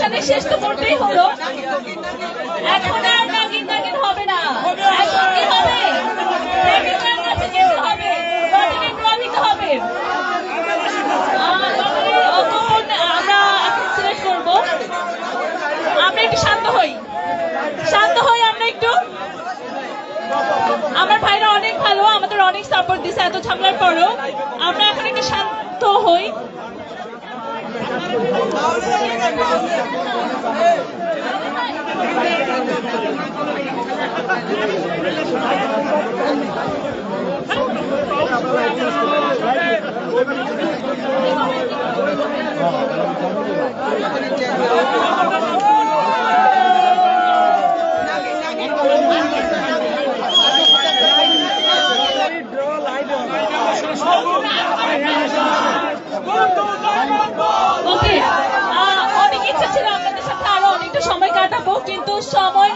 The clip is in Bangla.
অনুষ্ঠানের শেষ তো করতেই হলো, এখন আর নাগিন নাগিন হবে না, এখন কি হবে? প্রেমিকার কাছে যেতে হবে, লটারি ড্র দিতে হবে। আমরা এখন সিলেক্ট করবো। আমরা একটু শান্ত হই, আমরা একটু। আমার ভাইরা অনেক ভালো, আমাদের অনেক সাপোর্ট দিছে এত ঝামেলার পরও। আমরা এখন একটু শান্ত হই। ওকে, অনেক ইচ্ছা ছিল আপনাদের সাথে আরো অনেকটা সময় কাটাবো, কিন্তু সময়